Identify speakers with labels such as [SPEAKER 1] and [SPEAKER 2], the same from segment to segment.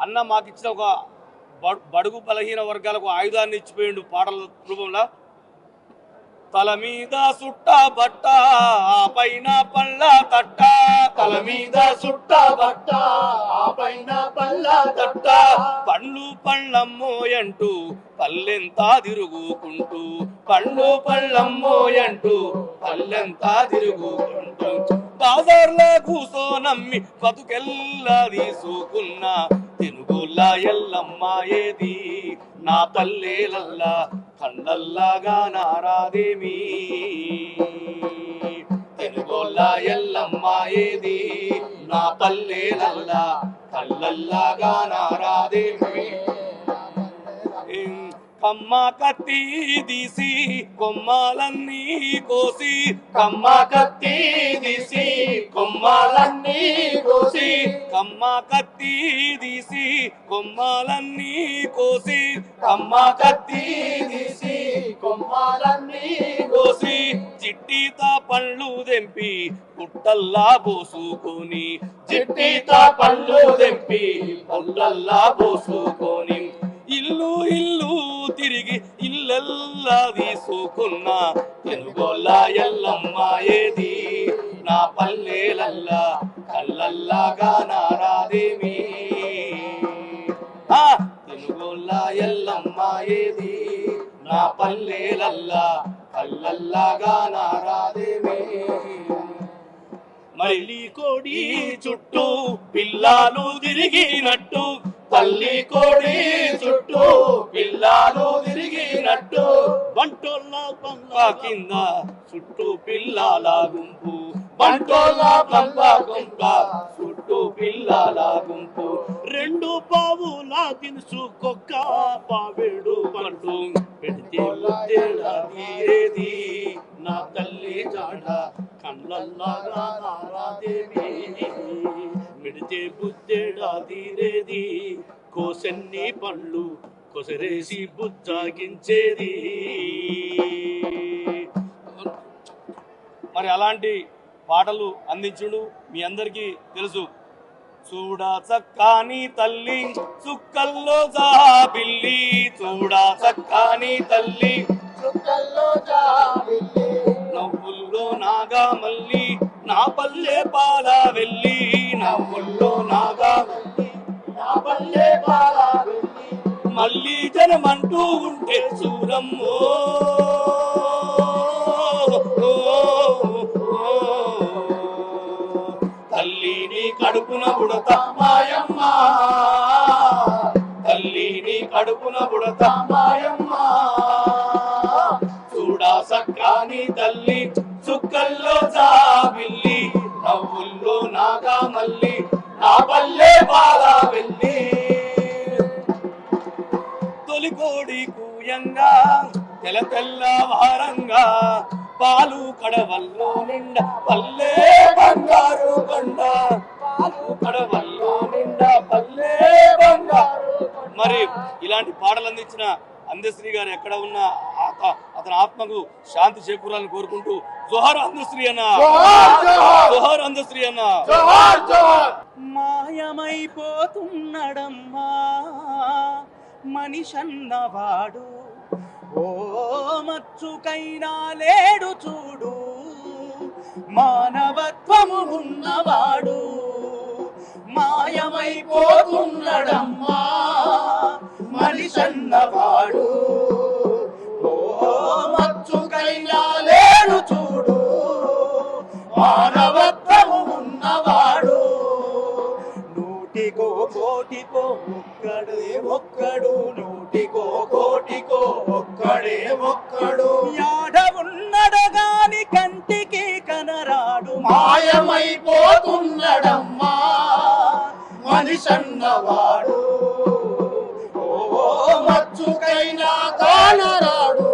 [SPEAKER 1] అన్న మాకు ఇచ్చిన ఒక బడుగు బలహీన వర్గాలకు ఆయుధాన్ని ఇచ్చిపోయిండు పాటల రూపంలో. తల మీద సుట్ట బట్ట పైన పళ్ళ తట్ట,
[SPEAKER 2] తల మీద సుట్ట బట్ట పైన పళ్ళ తట్ట,
[SPEAKER 1] పండ్లు పళ్ళమ్మోయంటూ పల్లెంతా తిరుగుకుంటూ,
[SPEAKER 2] పండ్లు పళ్ళమ్మోయంటూ పల్లెంతా తిరుగుకుంటూ,
[SPEAKER 1] బాజార్లో కూసోనమ్మి బతుకెల్లా తీసుకున్న తెనుగోళ్ళ ఎల్లమ్మ ఏది నా పల్లెలల్లా కళ్ళల్లాగా నారాదేమి.
[SPEAKER 2] తెనుగోళ్ళ ఎల్లమ్మ ఏది నా పల్లెలల్లా కళ్ళల్లాగా నారాదేవి.
[SPEAKER 1] కమ్మ కత్తి తీసి కొమ్మాలన్నీ కోసి,
[SPEAKER 2] కమ్మ కత్తి తీసి కొమ్మాలన్నీ కోసి,
[SPEAKER 1] కమ్మ కత్తి తీసి కొమ్మాలన్నీ కోసి,
[SPEAKER 2] కమ్మ కత్తి తీసి కొమ్మాలన్నీ కోసి,
[SPEAKER 1] చిట్టిత పండ్లు తెంపి పుట్టల్లా పోసుకొని,
[SPEAKER 2] చిట్టిత పండ్లు తెంపి పుట్టల్లా పోసుకొని,
[SPEAKER 1] ఇల్లు ఇల్లు తిరిగి ఇల్లెల్లా తీసుకున్న
[SPEAKER 2] తెనుగోళ్ళ ఎల్లమ్మ ఏది నా పల్లెలల్లా కళ్ళల్లాగా నారాదేవి. తెనుగోళ్ళ ఎల్లమ్మ ఏది నా పల్లెలల్లా కళ్ళల్లాగా నారాదేవి.
[SPEAKER 1] మళ్ళీ కోడి చుట్టూ పిల్లాలు తిరిగినట్టు,
[SPEAKER 2] తల్లి కోడి చుట్టూ పిల్లాలు తిరిగినట్టు,
[SPEAKER 1] బంటోళ్ళ పంప కింద చుట్టూ పిల్లాల గుంపు,
[SPEAKER 2] బంటోళ్ళ పంప గుంప చుట్టూ పిల్లాల గుంపు,
[SPEAKER 1] రెండు పావుల తినుసుకొక్క పావేడు పండు పెడితే తీరేది నా తల్లి జాడ కళ్ళల్లాగా నారాదేవి. మిడితే బుద్ధేడా తీరేది కోసన్ని పండ్లు కొసరేసి బుజ్జాగించేది. మరి అలాంటి పాటలు అందించుడు మీ అందరికీ తెలుసు. చూడా చక్కాని తల్లి చుక్కల్లో జాబిల్లి, చూడా చక్కాని తల్లి
[SPEAKER 2] చుక్కల్లో జాబిల్లి,
[SPEAKER 1] నవ్వుల్లో నాగా మల్లి నా పల్లె పాల వెళ్ళి,
[SPEAKER 2] నవ్వుల్లో నాగా మల్లి నా పల్లె పాల వెళ్ళి,
[SPEAKER 1] మళ్ళీ జనమంటూ ఉంటే చూరమ్మో
[SPEAKER 2] తల్లిని కడుపున బుడత మాయమ్మ, తల్లిని కడుపున బుడత మాయమ్మ, చూడా సక్కాని తల్లి చుక్కల్లో జాబిల్లి, నవ్వుల్లో నాగా మల్లి నా పల్లె పాల వెళ్ళి.
[SPEAKER 1] తొలి కోడి కూయంగా తెల తెల్ల వారంగా పాలు కడవల్లో నిండా పల్లె బంగారు కొండ, పాలు కడవల్లో నిండా పల్లె బంగారు. మరి ఇలాంటి పాటలు అందించిన అందశ్రీ గారు ఎక్కడ ఉన్నా అతని ఆత్మకు శాంతి చేకూరాలని కోరుకుంటూ జోహార్ అందశ్రీ అన్న, జోహార్ అందశ్రీ అన్న. మాయమైపోతున్నడమ్మా మనిషన్నవాడు, ఓ మచ్చుకైనా లేడు చూడు మానవత్వము ఉన్నవాడు.
[SPEAKER 2] మాయమైపోతున్నడమ్మా మనిషన్నవాడు, ఓ మచ్చుకైనా లేడు చూడు మానవత్వము ఉన్నవాడు.
[SPEAKER 1] నూటికో కోటికో ఒక్కడే ఒక్కడు,
[SPEAKER 2] నూటికో కోటికో ఒక్కడే ఒక్కడు,
[SPEAKER 1] యాడ ఉన్నడు గాని కంటికి కనరాడు.
[SPEAKER 2] మాయమైపోతున్నడమ్మా మనిషన్నవాడు, ఓ మచ్చుకైనా కానరాడు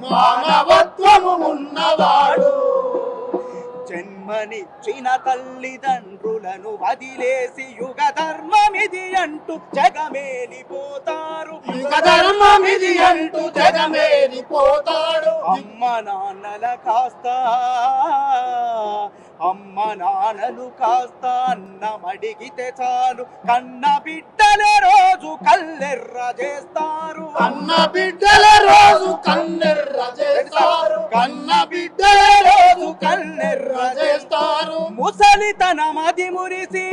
[SPEAKER 2] మానవత్వము ఉన్నవాడు.
[SPEAKER 1] జన్మనిచ్చిన తల్లిదండ్రులను వదిలేసి యుగ ధర్మమిది అంటూ జగమేలిపోతారు.
[SPEAKER 2] యుగ ధర్మమిది అంటూ జగమేలిపోతాడు.
[SPEAKER 1] అమ్మ నాన్నల కాస్త అమ్మ నాన్నలు కాస్త అన్నమడిగితే చాలు కన్న బిడ్డల రోజు కల్లెర్ర చేస్తారు.
[SPEAKER 2] కన్న బిడ్డల రోజు కన్నెర్ర చేస్తారు. కన్న బిడ్డల రోజు కన్నెర్ర చేస్తారు.
[SPEAKER 1] ముసలితనమది మురిసి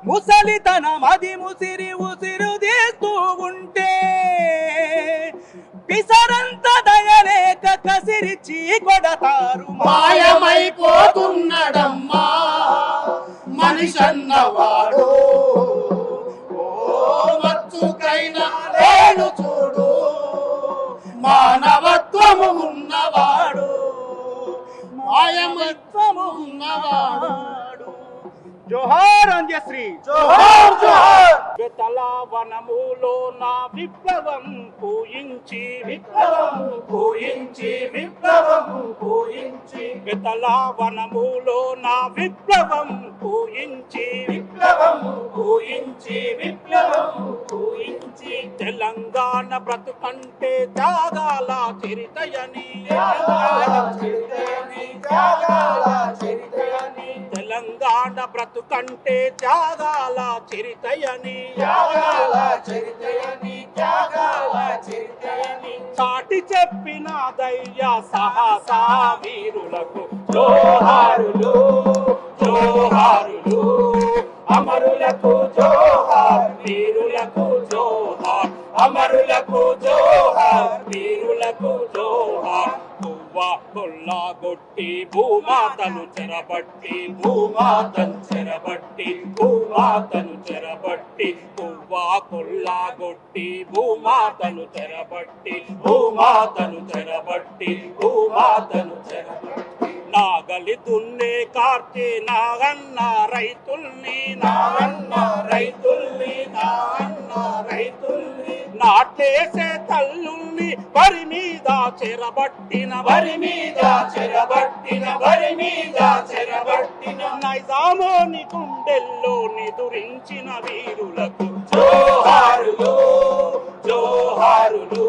[SPEAKER 1] ముసలితనమది ముసిరి ఉసిరు తీస్తూ ఉంటే పిసరంత దయలేక కసిరిచి కొడతారు.
[SPEAKER 2] మాయమైపోతున్నాడమ్మా మనిషన్నవాడు. ఓ మచ్చుకైనా లేడు చూడు మానవత్వము ఉన్నవాడు. మాయమత్వము ఉన్నవాడు.
[SPEAKER 1] జోహార్ అంజశ్రీ
[SPEAKER 2] జోహార్ జోహార్.
[SPEAKER 3] తలవనములో నా విప్లవం పూయించి తలవనములో నా విప్లవం పూయించి తెలంగాణ బ్రతుకంటే త్యాగాల చరితయని తెలంగాణ బ్రతుకంటే త్యాగాల చరితయని చాటి చెప్పిన ధైర్య సాహసా వీరులకు జోహారులు జోహారులు. అమరులకు జోహార్ వీరులకు జోహార్. అమరులకు జోహార్ వీరులకు జోహార్. పువ్వా కొల్లాగొట్టి భూమాతను చెరబట్టి పువ్వా కొల్లాగొట్టి భూమాతను చెరబట్టి నాగలి దున్నే కార్తె నాగన్న రైతుల్ని నాటేసే తల్లుల్ని వరి మీద చెరబట్టిన నైజామోని గుండెల్లో నిదురించిన వీరులకు
[SPEAKER 2] జోహారులు జోహారులు.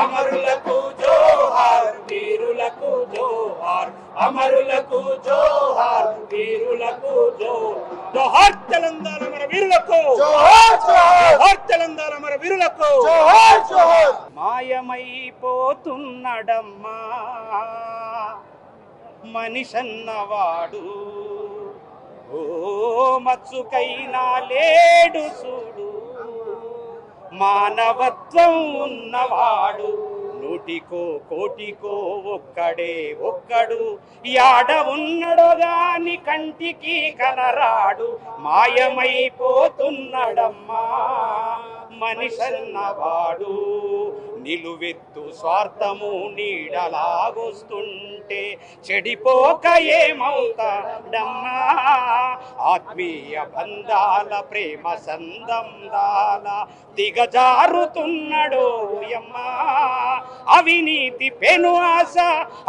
[SPEAKER 2] అమరులకు జోహార్ వీరులకు జోహార్. అమరులకు జోహార్ వీరులకు జోహార్.
[SPEAKER 3] జోహార్ తెలంగాణ మన వీరులకు
[SPEAKER 2] జోహార్ జోహార్.
[SPEAKER 3] జోహార్ తెలంగాణ మన వీరులకు
[SPEAKER 2] జోహార్ జోహార్.
[SPEAKER 3] మాయమైపోతున్నడమ్మా మనిషన్నవాడు. ఓ మచ్చుకైనా లేడు చూడు మానవత్వం ఉన్నవాడు. నూటికో కోటికో ఒక్కడు యాడ ఉన్నడో గాని కంటికి కనరాడు. మాయమైపోతున్నడమ్మా మనిషన్నవాడు. నిలువెత్తు స్వార్థము నీడలాగొస్తుంటే చెడిపోక ఏమవుతాడమ్మా. ఆత్మీయ బంధాల ప్రేమ సంబంధాల దిగజారుతున్నాడో యమ్మా. అవినీతి పెను ఆశ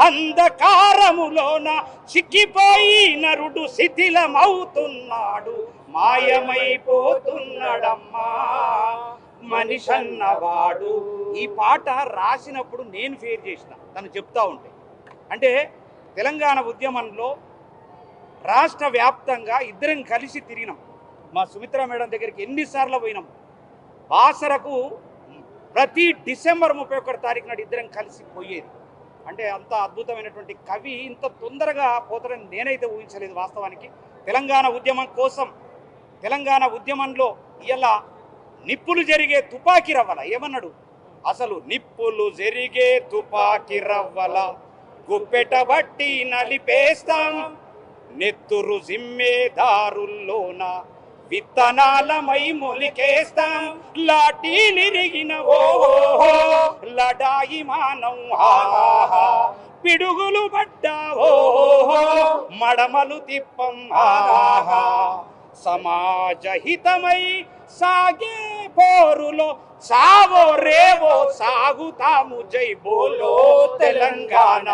[SPEAKER 3] అంధకారములోన చిక్కిపోయి నరుడు శిథిలమవుతున్నాడు. మాయమైపోతున్నాడమ్మా మనిషన్నవాడు. ఈ పాట రాసినప్పుడు నేను ఫేర్ చేసిన తను చెప్తా ఉంటే అంటే తెలంగాణ ఉద్యమంలో రాష్ట్ర వ్యాప్తంగా ఇద్దరం కలిసి తిరిగినాం. మా సుమిత్ర మేడం దగ్గరికి ఎన్నిసార్లు పోయినాం. బాసరకు ప్రతి డిసెంబర్ 31 తారీఖు నాడు ఇద్దరం కలిసి పోయేది. అంటే అంత అద్భుతమైనటువంటి కవి ఇంత తొందరగా పోతారని నేనైతే ఊహించలేదు. వాస్తవానికి తెలంగాణ ఉద్యమం కోసం తెలంగాణ ఉద్యమంలో ఇలా నిప్పులు జరిగే తుపాకీ రవ్వల ఏమన్నాడు అసలు? నిప్పులు జరిగే తుపాకీ రవ్వల గుప్పెట బట్టి నలిపేస్తాం. నెత్తురు జిమ్మేదారుల్లోన విత్తనాలమై మొలికేస్తాం. లాఠీలిరిగిన ఓహో లడాయి మానం హాహా. పిడుగులు పడ్డా ఓహో మడమలు తిప్పం హాహా. సమాజ హితమై సాగే పోరులో సావో రేవో సాగుతాము. జై బోలో తెలంగాణ.